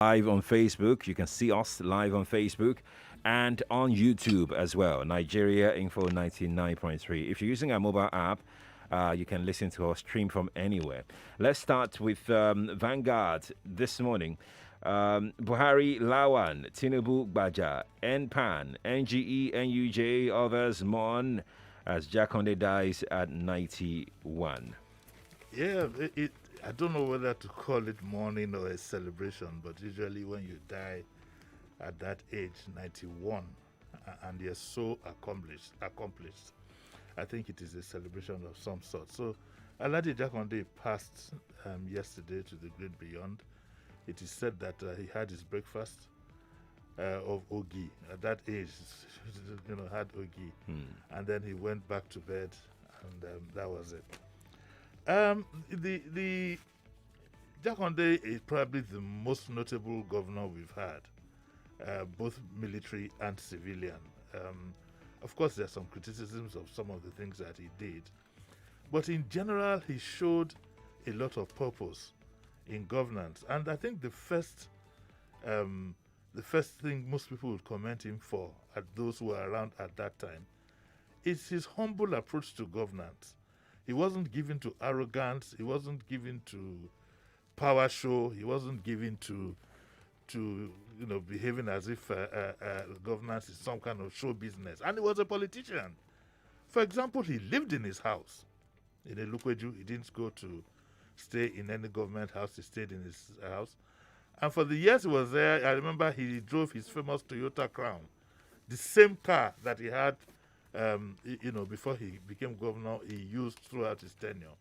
live on Facebook. You can see us live on Facebook and on YouTube as well. Nigeria Info 99.3. If you're using our mobile app, you can listen to us stream from anywhere. Let's start with Vanguard this morning. Buhari Lawan, Tinubu Baja, NPAN, NGE, NUJ, others mourn as Jakande dies at 91. Yeah, I don't know whether to call it mourning or a celebration, but usually when you die at that age, 91, and you're so accomplished, I think it is a celebration of some sort. So, Alhaji Jakande passed yesterday to the great beyond. It is said that he had his breakfast of ogi at that age. Had ogi, and then he went back to bed, and that was it. The Jakande is probably the most notable governor we've had, both military and civilian. Of course, there are some criticisms of some of the things that he did, but in general, he showed a lot of purpose in governance. And I think the first thing most people would commend him for, at those who were around at that time, is his humble approach to governance. He wasn't given to arrogance. He wasn't given to power show. He wasn't given to behaving as if governance is some kind of show business. And he was a politician. For example, he lived in his house in Elukweju. He didn't go to stay in any government house. He stayed in his house. And for the years he was there, I remember he drove his famous Toyota Crown, the same car that he had before he became governor, he used throughout his tenure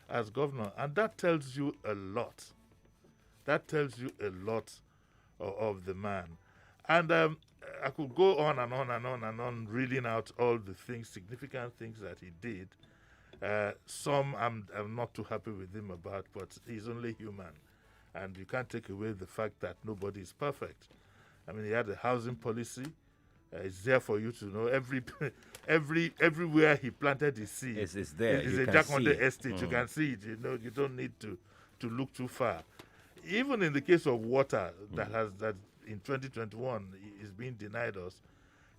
as governor. And that tells you a lot. That tells you a lot of the man. And I could go on and on and on and on, reading out all the things, significant things that he did. Some I'm not too happy with him about, but he's only human. And you can't take away the fact that nobody is perfect. I mean, he had a housing policy. It's there for you to know. Everywhere he planted his seed, it's there. It's a Jakande estate. You can see it. You don't need to look too far. Even in the case of water that in 2021 is being denied us,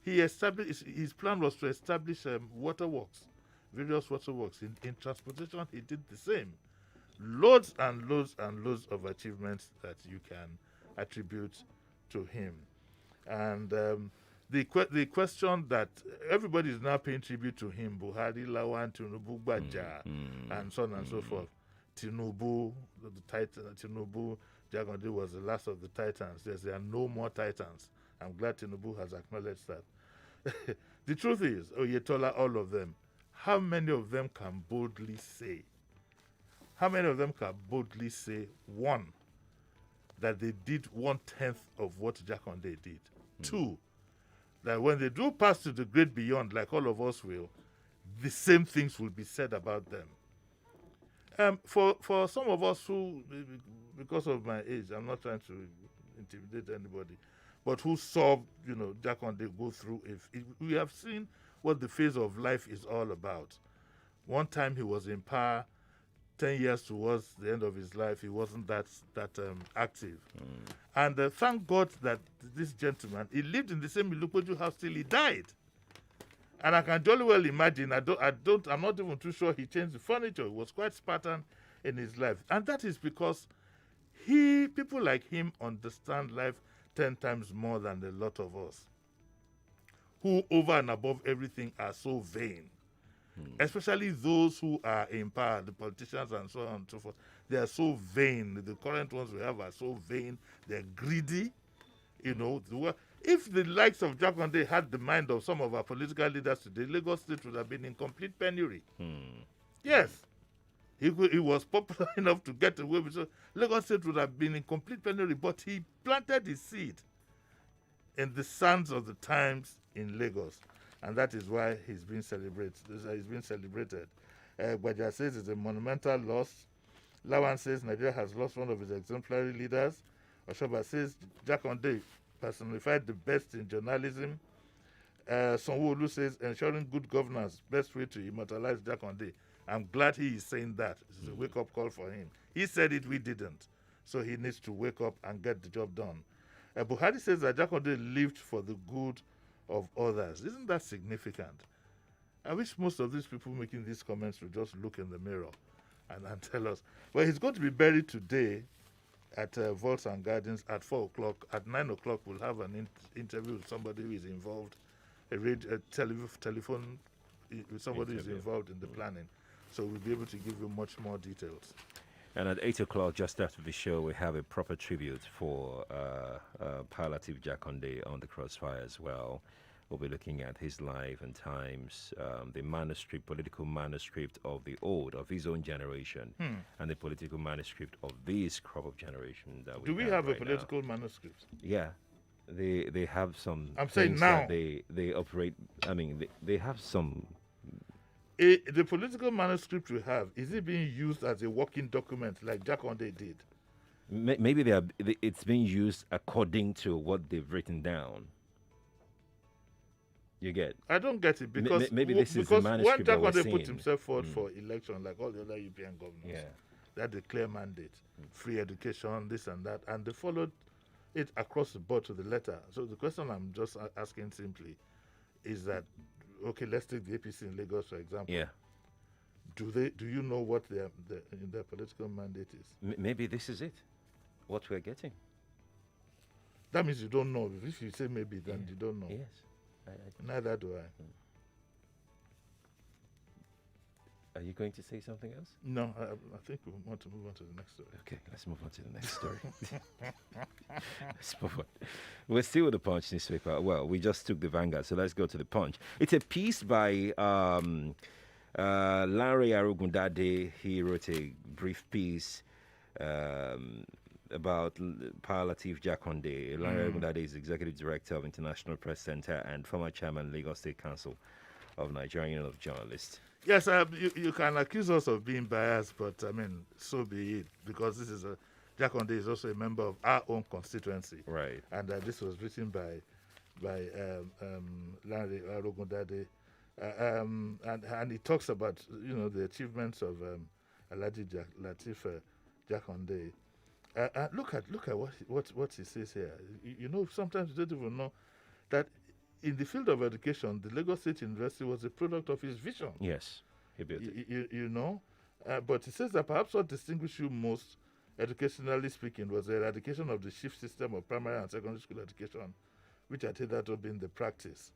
his plan was to establish waterworks, various waterworks. In transportation, he did the same. Loads and loads and loads of achievements that you can attribute to him. And the question that everybody is now paying tribute to him, Buhari, Lawan, Tinubu, Baja, and so on and so forth. Tinubu, the Titan, Tinubu, Jakande was the last of the Titans. Yes, there are no more Titans. I'm glad Tinubu has acknowledged that. The truth is, Oyetola, all of them, how many of them can boldly say? How many of them can boldly say, one, that they did 1/10 of what Jakande did? Two, that when they do pass to the great beyond, like all of us will, the same things will be said about them. For some of us who, because of my age, I'm not trying to intimidate anybody, but who saw, Jakande go through, if we have seen what the phase of life is all about. One time he was in power, 10 years towards the end of his life, he wasn't that active. And thank God that this gentleman, he lived in the same Ilukoju house till he died. And I can jolly well imagine, I'm not even too sure he changed the furniture. He was quite Spartan in his life. And that is because people like him understand life 10 times more than a lot of us, who over and above everything are so vain. Especially those who are in power, the politicians and so on and so forth. They are so vain. The current ones we have are so vain. They're greedy. If the likes of Jakande had the mind of some of our political leaders today, Lagos State would have been in complete penury. Yes. He was popular enough to get away with it. Lagos State would have been in complete penury, but he planted his seed in the sands of the times in Lagos. And that is why he's been celebrated. Baja says it's a monumental loss. Lawan says Nigeria has lost one of its exemplary leaders. Oshoba says Jakande personified the best in journalism. Sonwo-Olu says ensuring good governance, best way to immortalize Jakande. I'm glad he is saying that. It's a wake-up call for him. He said it, we didn't. So he needs to wake up and get the job done. Buhari says that Jakande lived for the good of others. Isn't that significant? I wish most of these people making these comments would just look in the mirror and tell us. Well, he's going to be buried today at Vaults and Gardens at 4 o'clock. At 9 o'clock, we'll have an interview with somebody who is involved, a telephone with somebody who is involved in the planning. So we'll be able to give you much more details. And at 8 o'clock, just after the show, we have a proper tribute for Palliative Jakande on the Crossfire as well. We'll be looking at his life and times, the manuscript, political manuscript of his own generation, and the political manuscript of this crop of generation that we Do we have right a political manuscript? Yeah. They have some. I'm saying things now. that they operate. I mean, they have some. The political manuscript we have, is it being used as a working document like Jakande did? Maybe it's being used according to what they've written down. You get? I don't get it because maybe this is the because when manuscript that we're Jakande put seeing. himself forward for election, like all the other European governors, they had a clear mandate, free education, this and that, and they followed it across the board to the letter. So the question I'm just asking simply is that, okay, let's take the APC in Lagos for example. Yeah. Do you know what their political mandate is? Maybe this is it. What we're getting. That means you don't know. If you say maybe, then you don't know. Yes. Neither do I. Are you going to say something else? No, I think we want to move on to the next story. Okay, let's move on to the next story. Let's move on. We're still with the Punch newspaper. Well, we just took the Vanguard, so let's go to the Punch. It's a piece by Larry Arugundade. He wrote a brief piece about Palliative Jakande. Larry Arugundade is Executive Director of International Press Center and former Chairman, Lagos State Council of Nigerian Union of Journalists. Yes, you can accuse us of being biased, but I mean, so be it, because Jakande is also a member of our own constituency. Right. And this was written by Larry Arugundade. And he talks about, the achievements of Alhaji Lateef Jakande. Look at what he says here. Sometimes you don't even know that in the field of education, the Lagos State University was a product of his vision. Yes, he built it. But he says that perhaps what distinguished you most, educationally speaking, was the eradication of the shift system of primary and secondary school education, which had hitherto been the practice,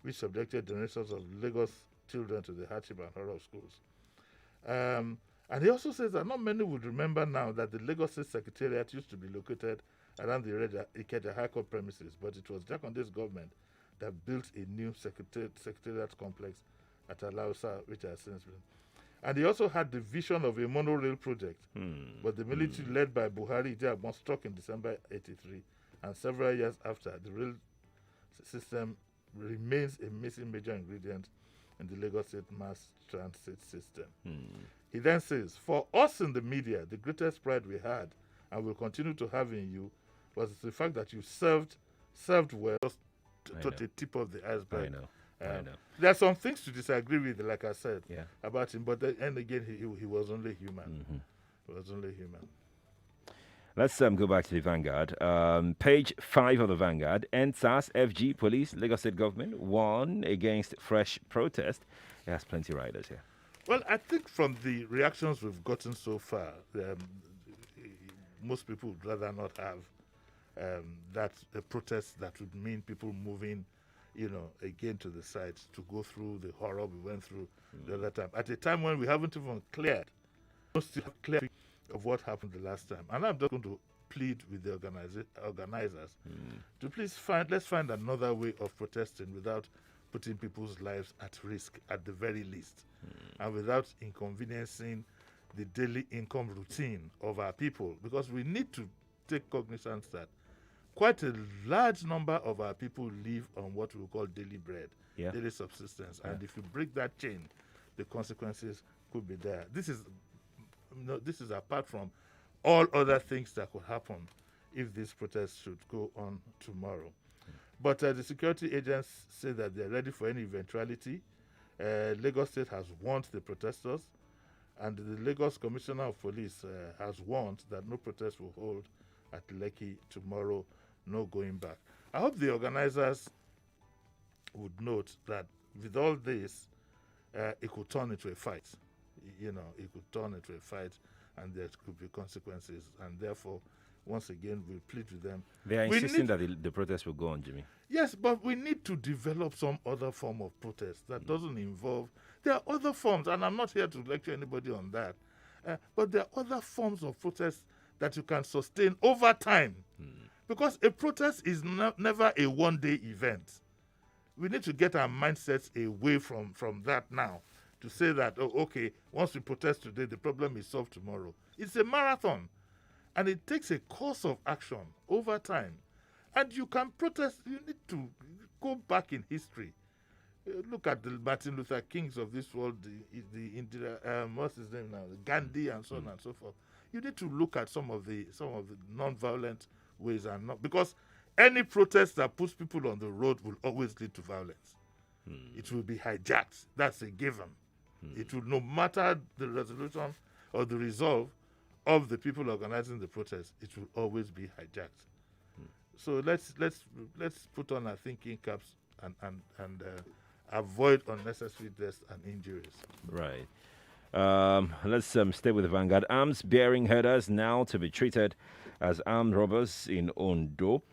which subjected generations of Lagos children to the hardship and horror of schools. And he also says that not many would remember now that the Lagos State Secretariat used to be located around the Ikeja High Court premises, but it was Jakande's government that built a new secretariat complex at Alausa, which has since been. And he also had the vision of a monorail project, but the military led by Buhari was struck in December 1983, and several years after, the rail system remains a missing major ingredient in the Lagos State mass transit system. He then says, for us in the media, the greatest pride we had and will continue to have in you was the fact that you served well to the tip of the iceberg. I know. There are some things to disagree with, like I said, about him, but then again, he was only human. He was only human. Let's go back to the Vanguard. Page 5 of the Vanguard. NSAS, FG, Police, Lagos State Government won against fresh protest. It has plenty of riders here. Well, I think from the reactions we've gotten so far, most people would rather not have that a protest that would mean people moving, again to the sides to go through the horror we went through the other time. At a time when we haven't even cleared of what happened the last time. And I'm just going to plead with the organizers to please let's find another way of protesting without putting people's lives at risk at the very least, and without inconveniencing the daily income routine of our people, because we need to take cognizance that quite a large number of our people live on what we call daily bread, daily subsistence, and if you break that chain, the consequences could be there. This is apart from all other things that could happen if this protest should go on tomorrow. But the security agents say that they're ready for any eventuality. Lagos State has warned the protesters, And the Lagos Commissioner of Police has warned that no protest will hold at Lekki tomorrow, no going back. I hope the organizers would note that with all this, it could turn into a fight. You know, it could turn into a fight, and there could be consequences. And therefore, once again, we'll plead with them. They are insisting that the protest will go on, Jimmy. Yes, but we need to develop some other form of protest that doesn't involve. There are other forms, and I'm not here to lecture anybody on that. But there are other forms of protest that you can sustain over time. Because a protest is never a one-day event. We need to get our mindsets away from that now to say that, oh, okay, once we protest today, the problem is solved tomorrow. It's a marathon, and it takes a course of action over time. And you can protest, you need to go back in history. Look at the Martin Luther Kings of this world, the Indira, what's his name now, Gandhi, and so on and so forth. You need to look at some of the non-violent ways, and not because any protest that puts people on the road will always lead to violence. It will be hijacked. That's a given. It will, no matter the resolution or the resolve of the people organizing the protest, it will always be hijacked. So let's put on our thinking caps and avoid unnecessary deaths and injuries. Right. Let's stay with the Vanguard. Arms-bearing herders now to be treated as armed robbers in Ondo.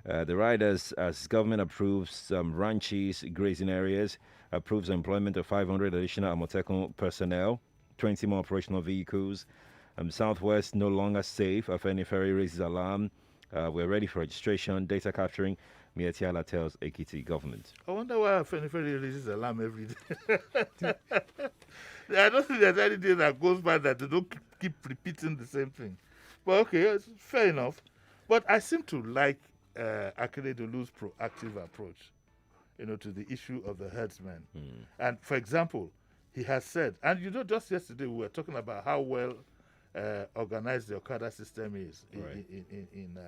The riders, as government approves some ranches, grazing areas, approves the employment of 500 additional Amotekun personnel, 20 more operational vehicles. Southwest no longer safe. Afeni Ferry raises alarm. We're ready for registration. Data capturing. Mietiala tells Ekiti government. I wonder why Afeni Ferry raises alarm every day. I don't think there's any day that goes by that they don't keep repeating the same thing. But okay, it's fair enough. But I seem to like Akeredolu's proactive approach, to the issue of the herdsmen. And for example, he has said, and just yesterday we were talking about how well organized the Okada system is in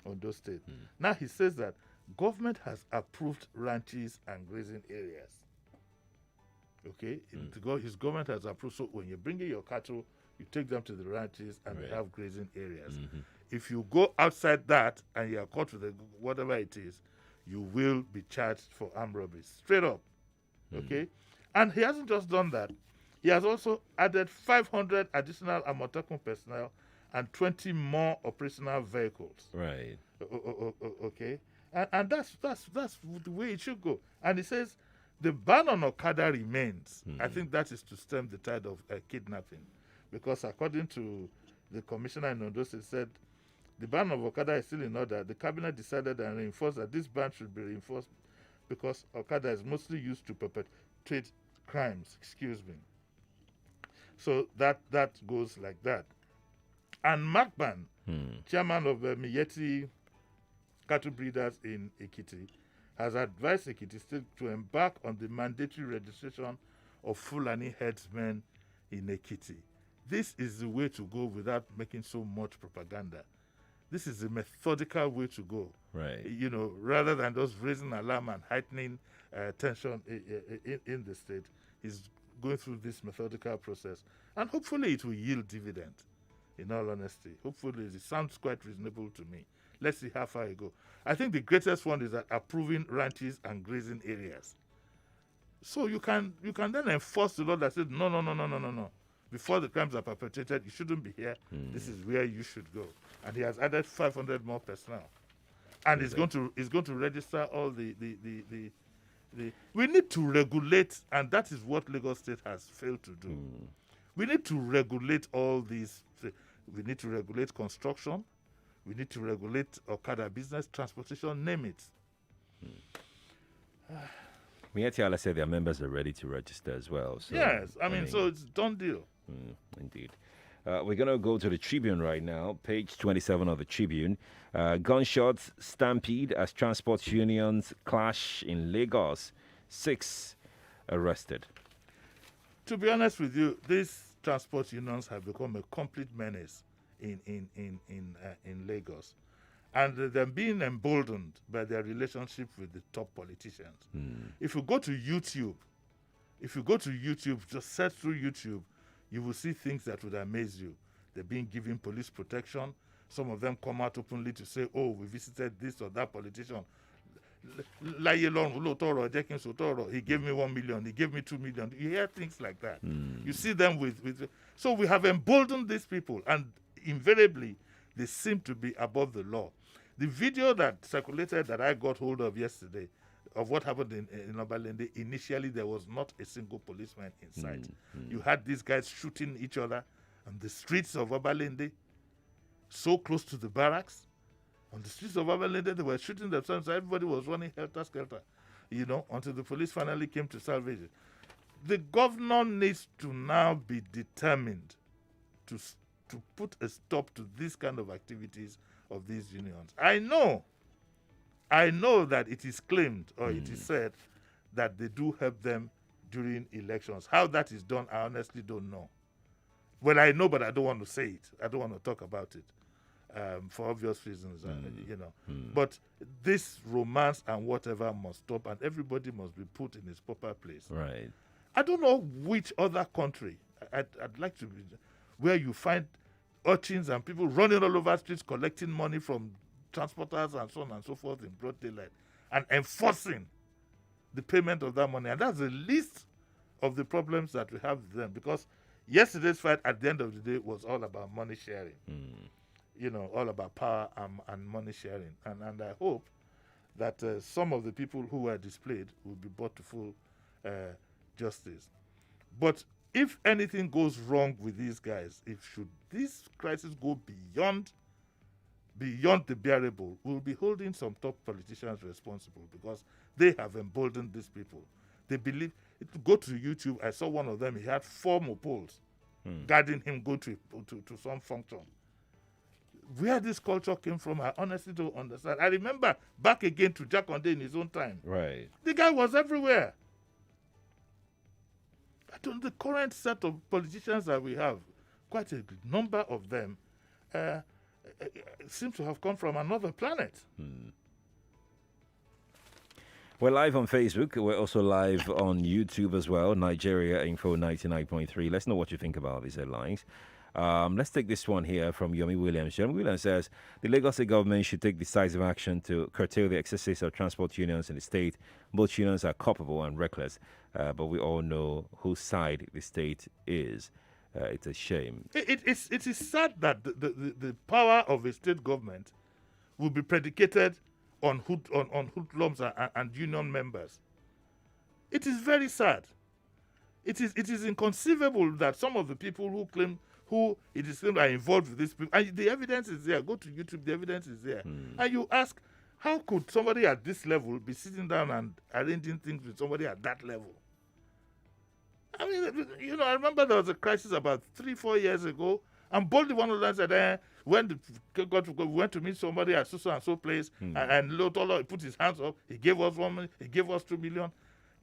Ondo State. Now he says that government has approved ranches and grazing areas. Okay, his government has approved. So when you're bringing your cattle, you take them to the ranches and they have grazing areas. If you go outside that and you are caught with whatever it is, you will be charged for armed robbery. Straight up. Okay? And he hasn't just done that. He has also added 500 additional Amotekun personnel and 20 more operational vehicles. Right. Okay? And that's the way it should go. And he says the ban on Okada remains. I think that is to stem the tide of kidnapping. Because according to the commissioner in Ondo State, said the ban of Okada is still in order. The cabinet decided and reinforced that this ban should be reinforced because Okada is mostly used to perpetrate crimes. So that goes like that. And Macban, chairman of Miyetti cattle breeders in Ekiti, has advised Ekiti State to embark on the mandatory registration of Fulani herdsmen in Ekiti. This is the way to go without making so much propaganda. This is a methodical way to go. Right. Rather than just raising alarm and heightening tension in the state, he's going through this methodical process. And hopefully it will yield dividend, in all honesty. Hopefully it sounds quite reasonable to me. Let's see how far it goes. I think the greatest one is that approving ranches and grazing areas. So you can then enforce the law that says, no. Before the crimes are perpetrated, you shouldn't be here. This is where you should go. And he has added 500 more personnel. And he's going to register all the we need to regulate, and that is what Lagos State has failed to do. We need to regulate all these. We need to regulate construction. We need to regulate Okada business, transportation, name it. Mietiala said their members are ready to register as well. So, yes, I mean, so it's done deal. Indeed. We're going to go to the Tribune right now, page 27 of the Tribune. Gunshots stampede as transport unions clash in Lagos. 6 arrested. To be honest with you, these transport unions have become a complete menace in Lagos. And they're being emboldened by their relationship with the top politicians. If you go to YouTube, just search through YouTube, you will see things that would amaze you. They're being given police protection. Some of them come out openly to say, oh, we visited this or that politician. He gave me 1 million, he gave me 2 million. You hear things like that. You see them with. So we have emboldened these people, and invariably, they seem to be above the law. The video that circulated that I got hold of yesterday of what happened in Obalende, initially there was not a single policeman in sight. You had these guys shooting each other on the streets of Obalende, so close to the barracks. On the streets of Obalende, they were shooting themselves. Everybody was running helter-skelter, until the police finally came to salvage it. The governor needs to now be determined to put a stop to this kind of activities of these unions. I know that it is claimed or it is said that they do help them during elections. How that is done, I honestly don't know. Well, I know, but I don't want to say it. I don't want to talk about it for obvious reasons, But this romance and whatever must stop, and everybody must be put in its proper place. Right. I don't know which other country I'd like to be where you find urchins and people running all over streets collecting money from transporters and so on and so forth in broad daylight and enforcing the payment of that money. And that's the least of the problems that we have with them, because yesterday's fight at the end of the day was all about money sharing, all about power and money sharing. And I hope that some of the people who were displayed will be brought to full justice. But if anything goes wrong with these guys, should this crisis go beyond the bearable, we'll be holding some top politicians responsible, because they have emboldened these people. They believe. Go to YouTube. I saw one of them. He had 4 mopoles guarding him go to some function. Where this culture came from, I honestly don't understand. I remember back again to Jakande in his own time. Right. The guy was everywhere. The current set of politicians that we have, quite a number of them, seem to have come from another planet. We're live on Facebook. We're also live on YouTube as well. Nigeria Info 99.3. Let's know what you think about these headlines. Let's take this one here from Yomi Williams. Yomi Williams says the Lagos State government should take decisive action to curtail the excesses of transport unions in the state. Both unions are culpable and reckless, but we all know whose side the state is. It's a shame. It is sad that the power of a state government will be predicated on hoodlums and union members. It is very sad. It is inconceivable that some of the people who it is claimed are involved with this people, and the evidence is there. Go to YouTube, the evidence is there. And you ask, how could somebody at this level be sitting down and arranging things with somebody at that level? I mean, I remember there was a crisis about 3-4 years ago, and boldly one of them said, we went to meet somebody at so and so place, and Lotolo, he put his hands up, he gave us 1 million, he gave us 2 million.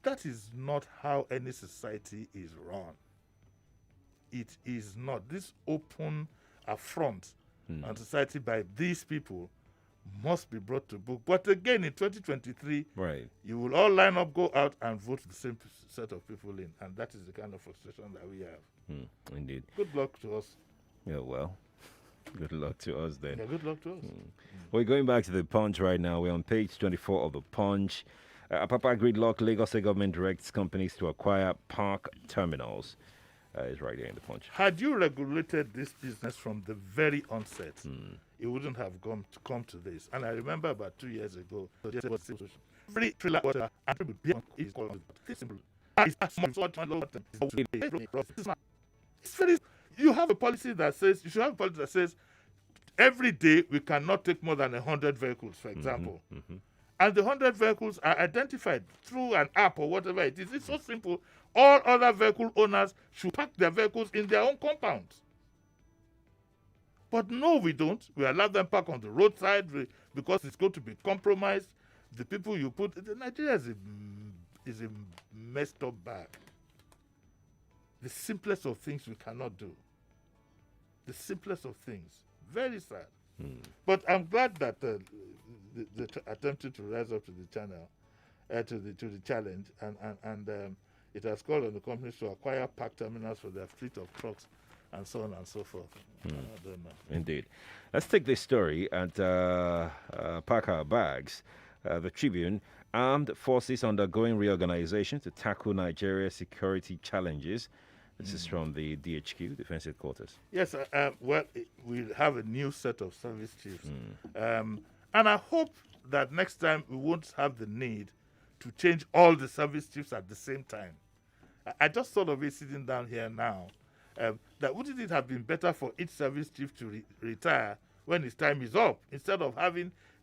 That is not how any society is run. It is not. This open affront on society by these people must be brought to book. But again, in 2023, right, you will all line up, go out, and vote the same set of people in. And that is the kind of frustration that we have. Indeed. Good luck to us. Yeah, well, good luck to us then. Yeah, good luck to us. We're going back to the Punch right now. We're on page 24 of the Punch. Apapa gridlock, Lagos State government directs companies to acquire park terminals. Is right there in the Punch. Had you regulated this business from the very onset, it wouldn't have come to this. And I remember about 2 years ago, free trailer water and is called simple. It's very. You have a policy that says you should have a policy that says every day we cannot take more than 100 vehicles, for example. And the 100 vehicles are identified through an app or whatever it is. It's so simple. All other vehicle owners should park their vehicles in their own compounds. But no, we don't. We allow them park on the roadside because it's going to be compromised. The people you put... Nigeria is a messed up bag. The simplest of things we cannot do. The simplest of things. Very sad. But I'm glad that they attempted to rise up to the channel, to the challenge, and It has called on the companies to acquire park terminals for their fleet of trucks and so on and so forth. I don't know. Indeed. Let's take this story and pack our bags. The Tribune, armed forces undergoing reorganization to tackle Nigeria's security challenges. This is from the DHQ, Defense Headquarters. Yes, well, we have a new set of service chiefs. And I hope that next time we won't have the need to change all the service chiefs at the same time. I just thought of it sitting down here now. That wouldn't it have been better for each service chief to retire when his time is up, instead of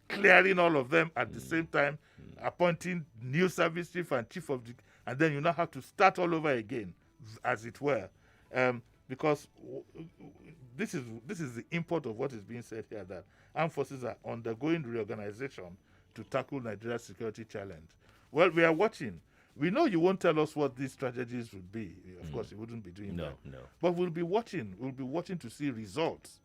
clearing all of them at the same time, appointing new service chief and chief of the, and then you now have to start all over again, as it were, because this is the import of what is being said here, that armed forces are undergoing reorganization to tackle Nigeria's security challenge. Well, we are watching. We know you won't tell us what these strategies would be. Of course, you wouldn't be doing that. No. But we'll be watching. We'll be watching to see results.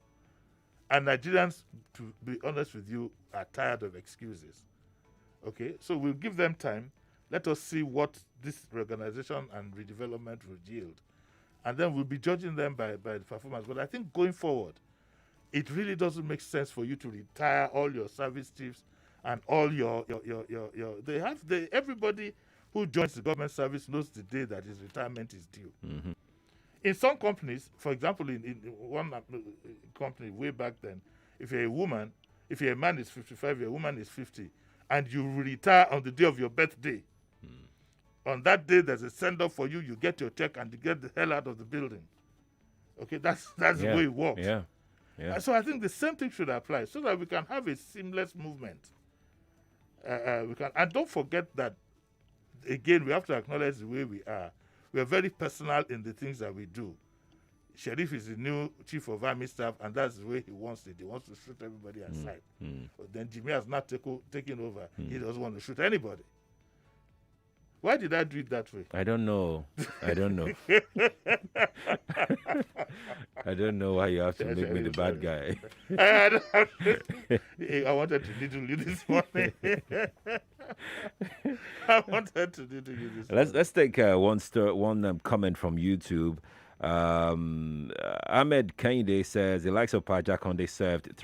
And Nigerians, to be honest with you, are tired of excuses. Okay? So we'll give them time. Let us see what this reorganization and redevelopment will yield. And then we'll be judging them by the performance. But I think going forward, it really doesn't make sense for you to retire all your service chiefs and all your everybody who joins the government service knows the day that his retirement is due. In some companies, for example, in one company way back then, if you're a man is 55, your woman is 50, and you retire on the day of your birthday, on that day there's a send-off for you, you get your check and you get the hell out of the building. Okay, that's the way it works. Yeah. So I think the same thing should apply, so that we can have a seamless movement. And don't forget that, again, we have to acknowledge the way we are. We are very personal in the things that we do. Sheriff is the new chief of army staff, and that's the way he wants it. He wants to shoot everybody aside. But then Jimi has not taken over. He doesn't want to shoot anybody. Why did I do it that way? I don't know. I don't know why you have to make me the bad guy. I wanted to needle you this morning. Let's take one comment from YouTube. Ahmed Kende says the likes of Jakande served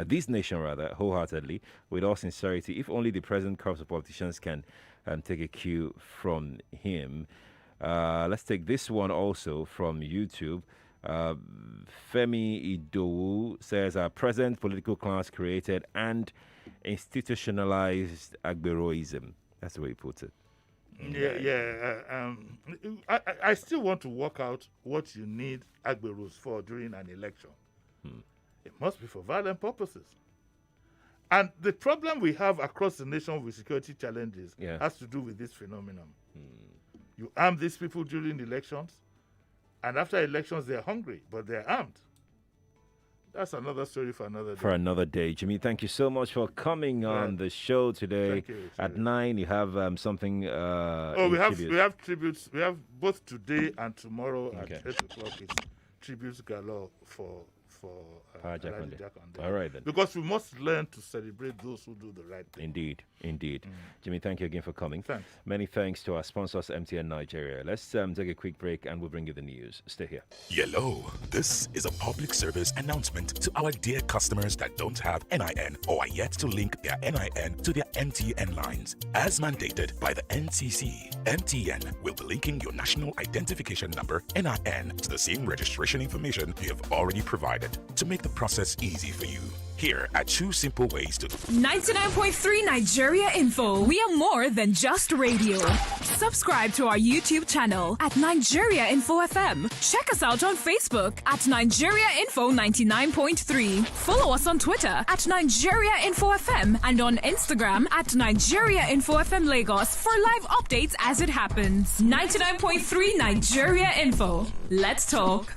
this nation wholeheartedly, with all sincerity. If only the present corps of politicians can take a cue from him. Let's take this one also from YouTube. Femi Idowu says our present political class created and institutionalized agberoism. That's the way he puts it. I still want to work out what you need agberos for during an election. It must be for violent purposes. And the problem we have across the nation with security challenges has to do with this phenomenon. You arm these people during elections, and after elections they're hungry, but they're armed. That's another story for another day. For another day. Jimmy, thank you so much for coming on the show today. Thank you. At 9, you have something. We have tributes. We have both today and tomorrow at 8 o'clock. It's tributes galore for Jakande. Jakande. All right then. Because we must learn to celebrate those who do the right thing. Indeed. Jimmy, thank you again for coming. Thanks. Many thanks to our sponsors, MTN Nigeria. Let's take a quick break and we'll bring you the news. Stay here. Hello, this is a public service announcement to our dear customers that don't have NIN or are yet to link their NIN to their MTN lines. As mandated by the NCC, MTN will be linking your national identification number, NIN, to the same registration information you have already provided to make the process easy for you. Here are 2 simple ways to 99.3 Nigeria Info. We are more than just radio. Subscribe to our YouTube channel at Nigeria Info FM. Check us out on Facebook at Nigeria Info 99.3. Follow us on Twitter at Nigeria Info FM and on Instagram at Nigeria Info FM Lagos for live updates as it happens. 99.3 Nigeria Info. Let's talk.